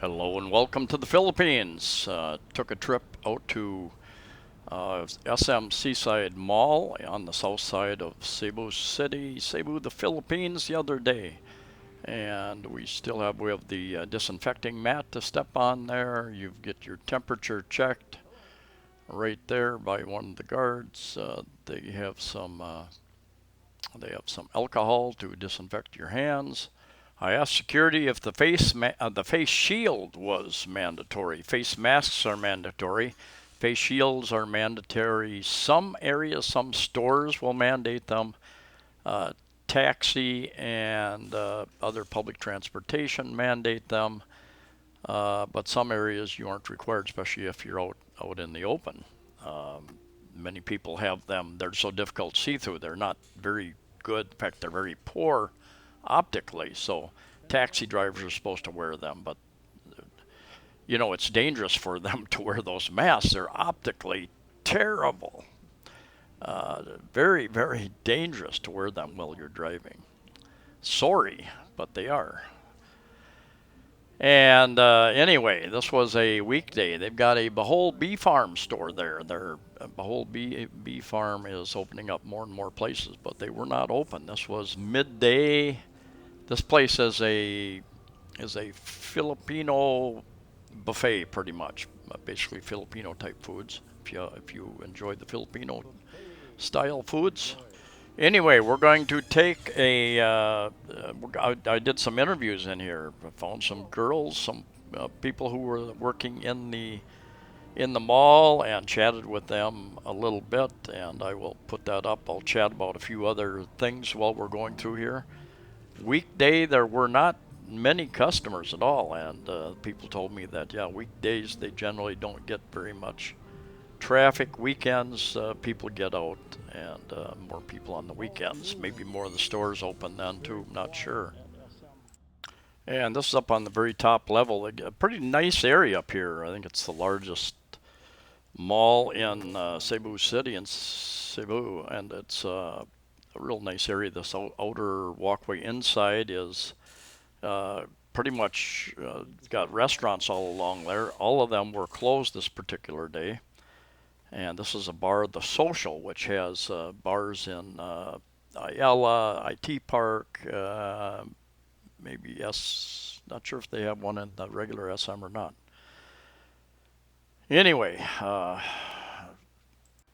Hello and welcome to the Philippines. Took a trip out to Seaside Mall on the south side of Cebu City, Cebu, the Philippines, the other day. And we have the disinfecting mat to step on there. You get your temperature checked right there by one of the guards. They have some alcohol to disinfect your hands. I asked security if the face shield was mandatory. Face masks are mandatory. Face shields are mandatory. Some areas, some stores will mandate them. Taxi and other public transportation mandate them. But some areas you aren't required, especially if you're out in the open. Many people have them. They're so difficult to see through. They're not very good. In fact, they're very poor optically, so taxi drivers are supposed to wear them, but it's dangerous for them to wear those masks. They're optically terrible. Very, very dangerous to wear them while you're driving. Sorry, but they are. And anyway, this was a weekday. They've got a Behold Bee Farm store there. Their Behold Bee Farm is opening up more and more places, but they were not open. This was midday. This place is a Filipino buffet, pretty much, basically Filipino type foods. If you enjoy the Filipino style foods. Anyway, we're going to take I did some interviews in here. I found some girls, some people who were working in the mall, and chatted with them a little bit, and I will put that up. I'll chat about a few other things while we're going through here. Weekday, there were not many customers at all, and people told me that, weekdays they generally don't get very much traffic. Weekends, people get out, and more people on the weekends. Maybe more of the stores open then too, not sure. And this is up on the very top level. A pretty nice area up here. I think it's the largest mall in Cebu City in Cebu, and it's a real nice area. This outer walkway inside is pretty much got restaurants all along there. All of them were closed this particular day. And this is a bar, The Social, which has bars in Ayala, IT Park, maybe not sure if they have one in the regular SM or not. Anyway,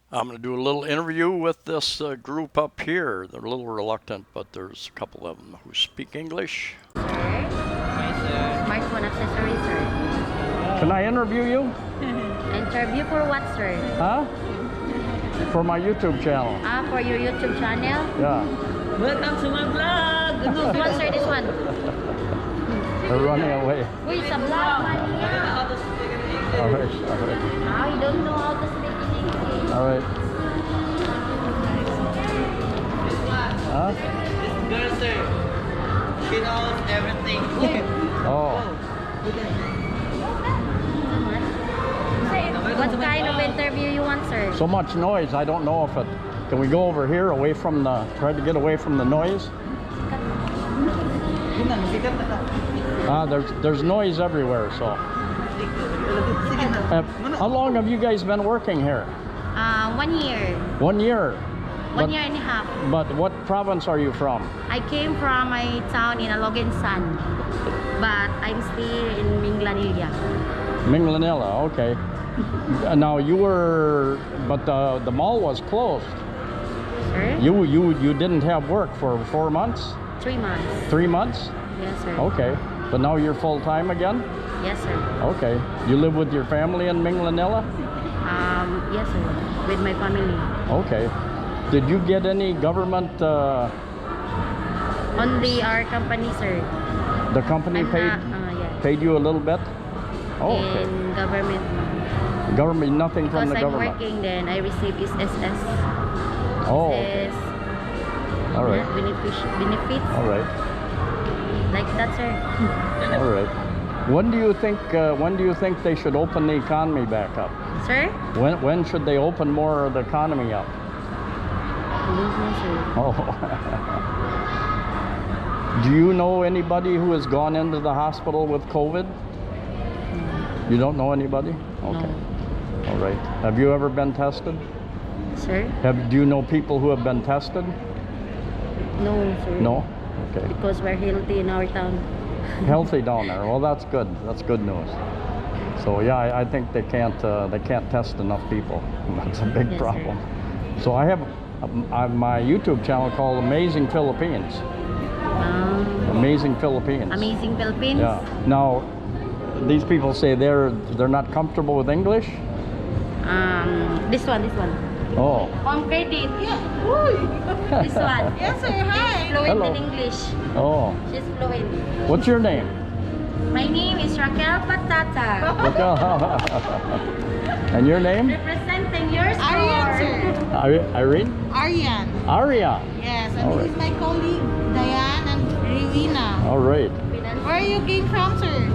I'm going to do a little interview with this group up here. They're a little reluctant, but there's a couple of them who speak English. Sir? Smartphone accessories, sir. Can I interview you? Interview for what, sir? Huh? For my YouTube channel. For your YouTube channel? Yeah. Welcome to my vlog. This one, sir, this one. They're running away. Wait, it's a vlog, man. All right, all right. You don't know how to speak in English. All right. Huh? This girl, sir, she knows everything. Oh. What kind of interview you want, sir? So much noise, I don't know if it... Can we go over here, try to get away from the noise? There's noise everywhere, so... how long have you guys been working here? 1 year. 1 year? 1 year and a half. But what province are you from? I came from a town in Alogensan, but I'm still in Minglanilla. Minglanilla, okay. Now but the mall was closed. Sir? You didn't have work for 4 months? 3 months. 3 months? Yes, sir. Okay. But now you're full time again? Yes, sir. Okay. You live with your family in Minglanilla? Yes, sir. With my family. Okay. Did you get any government? Only our company, sir. The company Yes. paid you a little bit? Oh, okay. And government. Government, nothing Because from the I'm government. working, then I receive is SS. Oh, okay. All right. Benefits. All right. Like that, sir. All right. When do you think they should open the economy back up? Sir? When should they open more of the economy up? I don't know, sir. Oh. Do you know anybody who has gone into the hospital with COVID? You don't know anybody? Okay. No. All right. Have you ever been tested? Sir? Do you know people who have been tested? No, sir. No? Okay. Because we're healthy in our town. Healthy down there. Well, that's good. That's good news. So yeah, I think they can't test enough people. That's a big Yes, problem. So I have my YouTube channel called Amazing Philippines. Amazing Philippines. Amazing Philippines? Yeah. Now, these people say they're not comfortable with English. This one. Oh. On credit. Yeah. This one. Yes, sir. Hi. She's fluent Hello. in English. Oh. She's fluent. What's your name? My name is Raquel Patata. And your name? Representing your store. Aryan, sir. Irene? Aryan. Aria. Yes, and All this right. is my colleague, Diane and Rowena. All right. Where you came from, sir?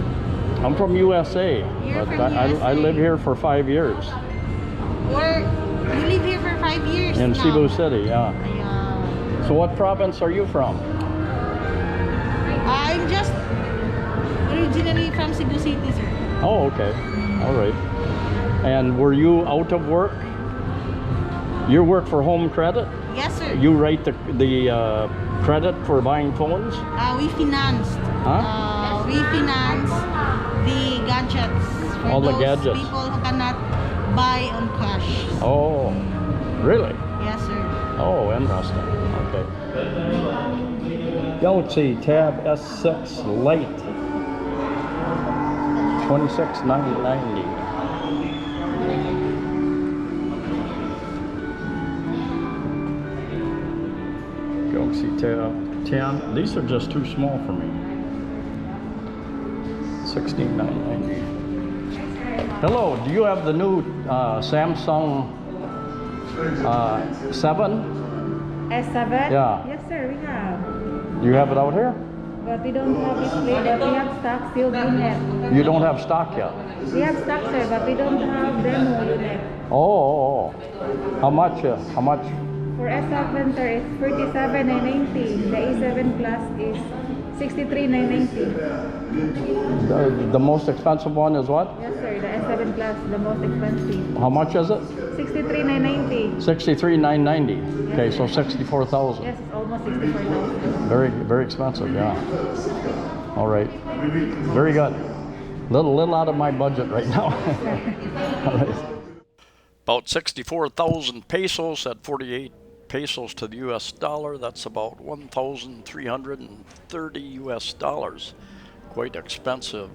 I'm from USA. You're but from I USA. live here for 5 years. Where you live here for 5 years In now. Cebu City, yeah. Yeah. So what province are you from? I'm just originally from Cebu City, sir. Oh, okay. All right. And were you out of work? You work for Home Credit? Yes, sir. You write the credit for buying phones? We financed. Huh? We finance the gadgets for All the those gadgets. people who cannot buy on cash. Oh, really? Yes, sir. Oh, interesting. Okay. Galaxy Tab S6 Lite. $26,990. Galaxy Tab 10. These are just too small for me. $16,990. Hello, do you have the new Samsung 7? S7? Yeah. Yes, sir, we have. Do you have it out here? But we don't have display, but we have stock still unit. You don't have stock yet. We have stock, sir, but we don't have demo unit. Oh. How much? How much? For S7, sir, it's 47,990. The A7 Plus is 63,990. The most expensive one is what? Yes, sir, the S7 Plus, the most expensive. How much is it? 63,990. 63,990. Okay, so 64,000. Yes, it's almost 64,000. Very, very expensive. Yeah. All right. Very good. Little out of my budget right now. All right. About 64,000 pesos at 48 pesos to the US dollar. That's about 1,330 US dollars. Quite expensive.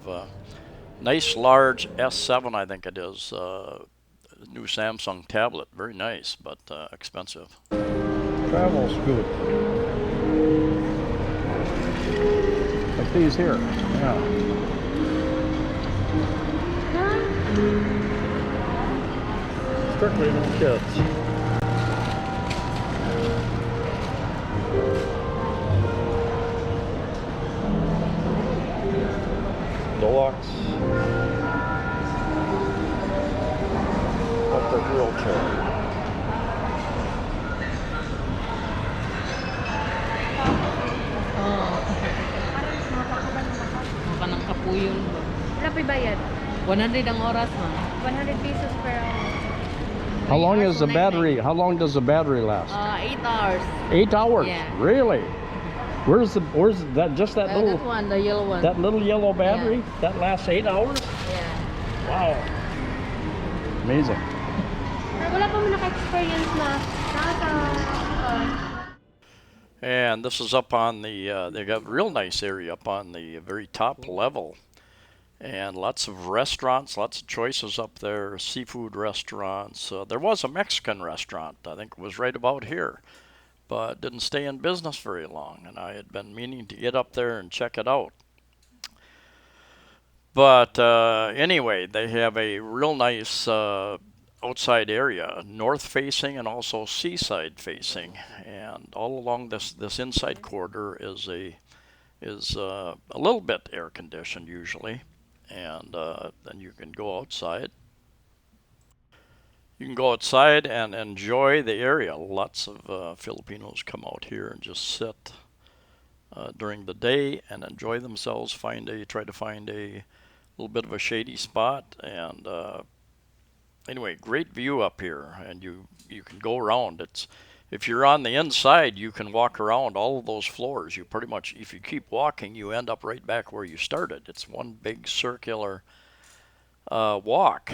Nice large S7, I think it is. New Samsung tablet. Very nice, but expensive. Travel scoot. Like these here. Yeah. Strictly for kids. Deluxe. Electric wheelchair. Maka ng kapuyon ba? Wala pa bayad. 100 ang oras, ma'am. 100 pesos per hour. How long is the battery? How long does the battery last? 8 hours. 8 hours. Yeah. Really? Where's that? Just that little. That one, the yellow one. That little yellow battery that lasts 8 hours? Yeah. Wow. Amazing. Wala pa mo naka-experience na. And this is up on the, they got a real nice area up on the very top level. And lots of restaurants, lots of choices up there, seafood restaurants. There was a Mexican restaurant, I think it was right about here, but didn't stay in business very long. And I had been meaning to get up there and check it out. But anyway, they have a real nice outside area, north facing and also seaside facing, and all along this inside corridor is a little bit air conditioned usually, and then you can go outside. You can go outside and enjoy the area. Lots of Filipinos come out here and just sit during the day and enjoy themselves. Try to find a little bit of a shady spot, and anyway, great view up here, and you can go around. If you're on the inside, you can walk around all of those floors. You pretty much, if you keep walking, you end up right back where you started. It's one big circular walk,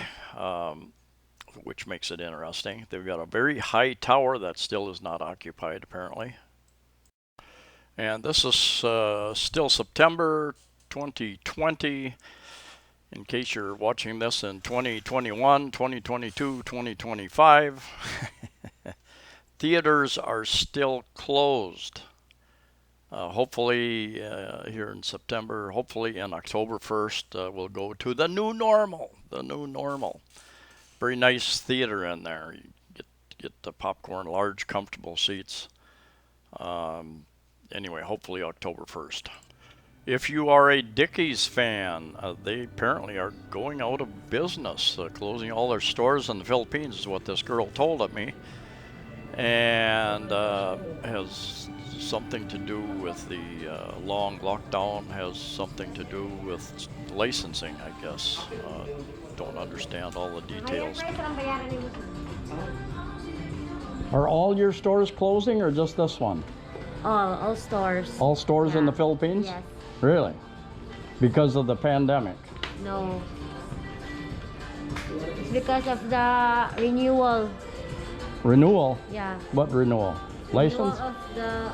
which makes it interesting. They've got a very high tower that still is not occupied, apparently. And this is still September 2020. In case you're watching this in 2021, 2022, 2025, theaters are still closed. Hopefully here in September, hopefully in October 1st, we'll go to the new normal. The new normal. Very nice theater in there. You get the popcorn, large, comfortable seats. Anyway, hopefully October 1st. If you are a Dickies fan, they apparently are going out of business, closing all their stores in the Philippines is what this girl told me, and has something to do with the long lockdown, has something to do with licensing, I guess. Don't understand all the details. Are all your stores closing or just this one? All stores. All stores in the Philippines? Yes. Really? Because of the pandemic? No. It's because of the renewal. Renewal? Yeah. What renewal? License? Renewal of the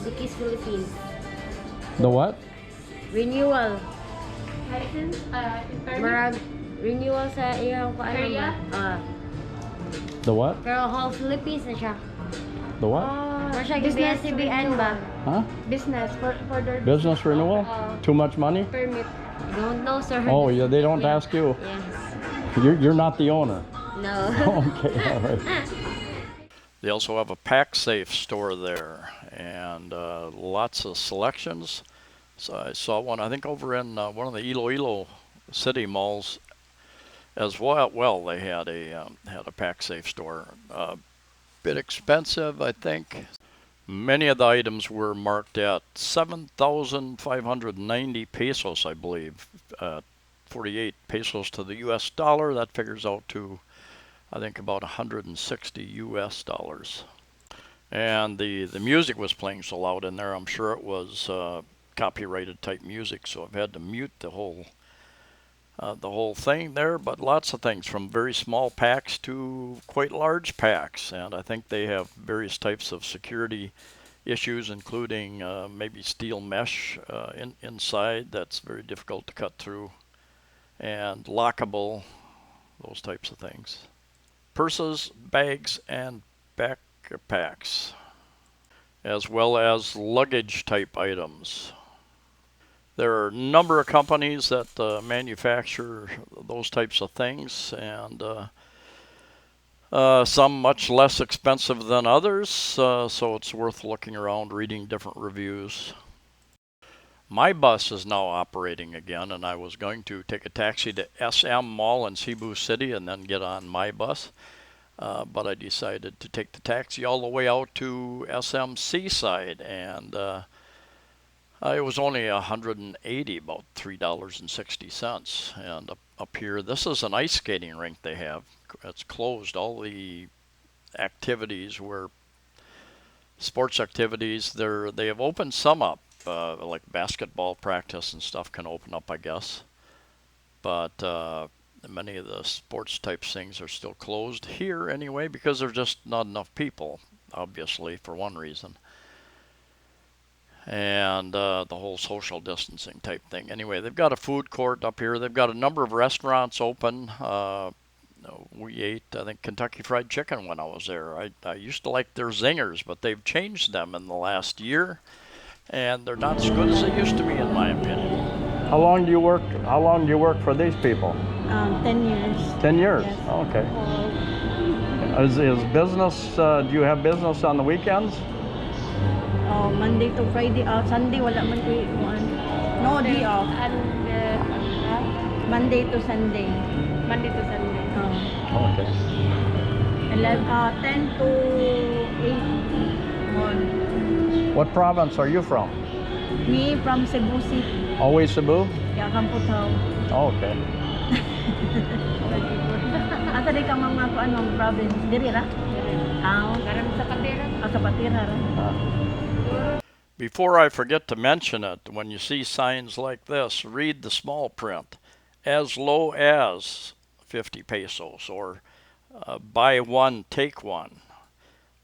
Dickies Philippines. The what? Renewal. License, Marag renewal sa iyang Area? The what? Pero whole Philippines na siya. The what? Or siya business CBN ba? Huh? business for their Business renewal? Too much money? permit. Don't know, sir. Oh, yeah, they don't ask you. Yes. You're not the owner. No. Okay, all right. They also have a PackSafe store there, and lots of selections. So I saw one, I think, over in one of the Iloilo city malls as well. Well, they had a PackSafe store. Bit expensive, I think. Many of the items were marked at 7,590 pesos, I believe. 48 pesos to the US dollar. That figures out to, I think, about 160 US dollars. And the music was playing so loud in there, I'm sure it was copyrighted type music, so I've had to mute the whole thing there. But lots of things, from very small packs to quite large packs, and I think they have various types of security issues, including maybe steel mesh inside that's very difficult to cut through, and lockable, those types of things. Purses, bags, and backpacks, as well as luggage type items. There are a number of companies that manufacture those types of things, and some much less expensive than others, so it's worth looking around, reading different reviews. My bus is now operating again, and I was going to take a taxi to SM Mall in Cebu City and then get on my bus, but I decided to take the taxi all the way out to SM Seaside, and it was only 180, about $3.60. And up here, this is an ice skating rink they have. It's closed. All the activities were sports activities. They have opened some up, like basketball practice and stuff can open up, I guess. But many of the sports type things are still closed here anyway, because there's just not enough people, obviously, for one reason. And the whole social distancing type thing. Anyway, they've got a food court up here. They've got a number of restaurants open. We ate, I think, Kentucky Fried Chicken when I was there. I used to like their zingers, but they've changed them in the last year, and they're not as good as they used to be, in my opinion. How long do you work for these people? 10 years. 10 years. Yes. Okay. Is business? Do you have business on the weekends? Monday to Friday. Sunday wala man ko no day off. Monday to Sunday. Monday to Sunday. Okay. 10 to 8 mall. What province are you from? Me from Cebu City. Always Cebu? Yeah, Kamputaw. Oh, okay. Asa di ka mga anong province? Diri ra? Karam sa Patira. Sa Patira ra. Before I forget to mention it, when you see signs like this, read the small print. As low as 50 pesos, or buy one, take one.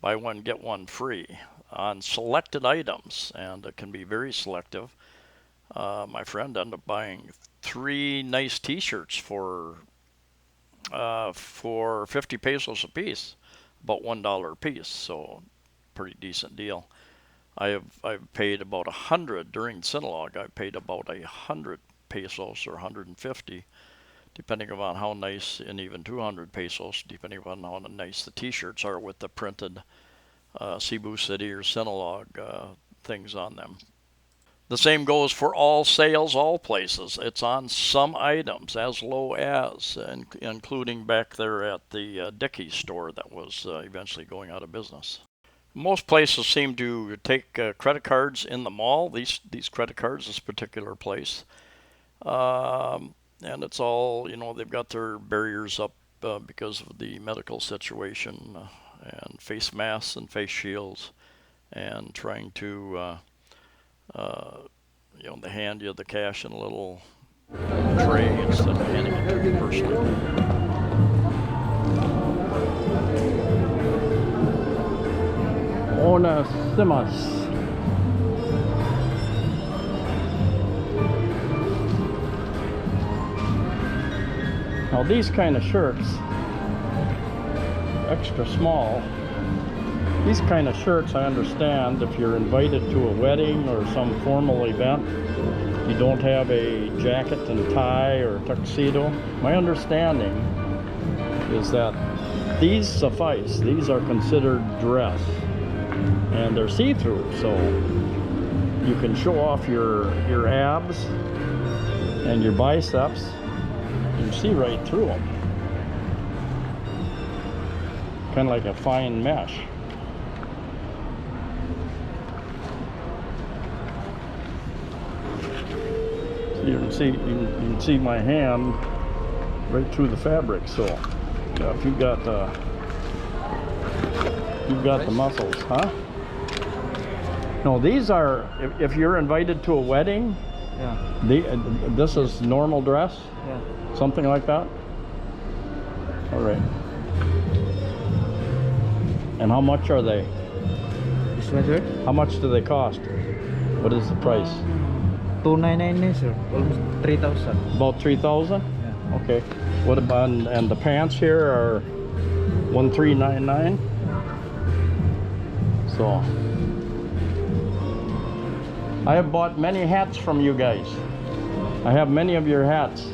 Buy one, get one free on selected items, and it can be very selective. My friend ended up buying 3 nice T-shirts for 50 pesos a piece, about $1 a piece, so pretty decent deal. I've paid about 100 during Sinulog. I paid about 100 pesos or 150, depending upon how nice, and even 200 pesos, depending upon how nice the T-shirts are with the printed Cebu City or Sinulog things on them. The same goes for all sales, all places. It's on some items as low as, including back there at the Dickies store that was eventually going out of business. Most places seem to take credit cards in the mall. These credit cards, this particular place, and it's all, they've got their barriers up because of the medical situation, and face masks and face shields, and trying to they hand you the cash in a little tray instead of handing it to you personally. Onesimas. Now these kind of shirts, extra small, these kind of shirts I understand if you're invited to a wedding or some formal event, you don't have a jacket and tie or tuxedo. My understanding is that these suffice. These are considered dress. And they're see-through, so you can show off your abs and your biceps. You can see right through them. Kind of like a fine mesh. So you can see my hand right through the fabric. So if you've got the muscles, huh? No, these are, if you're invited to a wedding, this is normal dress? Yeah. Something like that? All right. And how much are they? This sweater? How much do they cost? What is the price? 299 sir. Almost 3,000. About 3,000? Yeah. Okay. What about, and the pants here are 1,399? So I have bought many hats from you guys. I have many of your hats.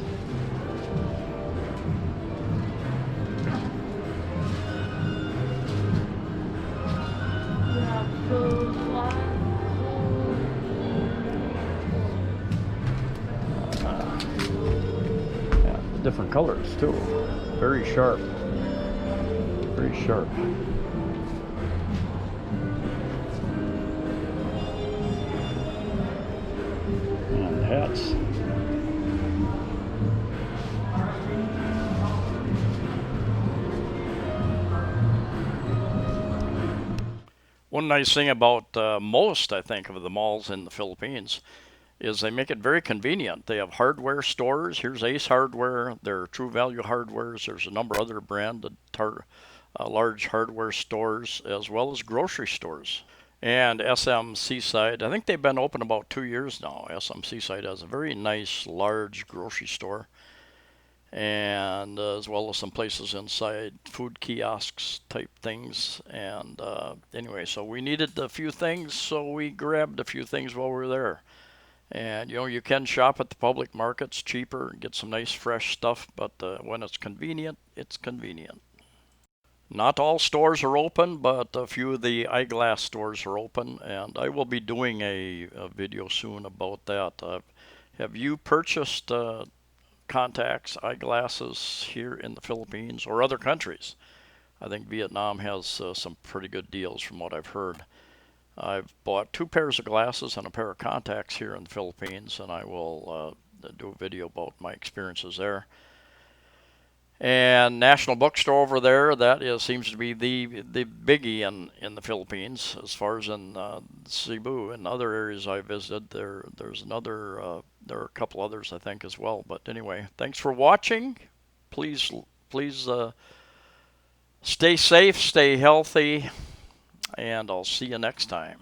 Yeah, different colors too. Very sharp. Very sharp. Hats. One nice thing about most, I think, of the malls in the Philippines is they make it very convenient. They have hardware stores. Here's Ace Hardware. They're True Value Hardwares. There's a number of other branded large hardware stores, as well as grocery stores. And SM Seaside, I think they've been open about 2 years now. SM Seaside has a very nice large grocery store, and as well as some places inside, food kiosks type things. And anyway, so we needed a few things, so we grabbed a few things while we were there. And you can shop at the public markets cheaper and get some nice fresh stuff, but when it's convenient, it's convenient. Not all stores are open, but a few of the eyeglass stores are open, and I will be doing a video soon about that. Have you purchased contacts, eyeglasses here in the Philippines or other countries? I think Vietnam has some pretty good deals from what I've heard. I've bought 2 pairs of glasses and a pair of contacts here in the Philippines, and I will do a video about my experiences there. And National Bookstore over there, that seems to be the biggie in the Philippines, as far as in Cebu and other areas I visited. There's another there are a couple others I think as well. But anyway, thanks for watching. Please stay safe, stay healthy, and I'll see you next time.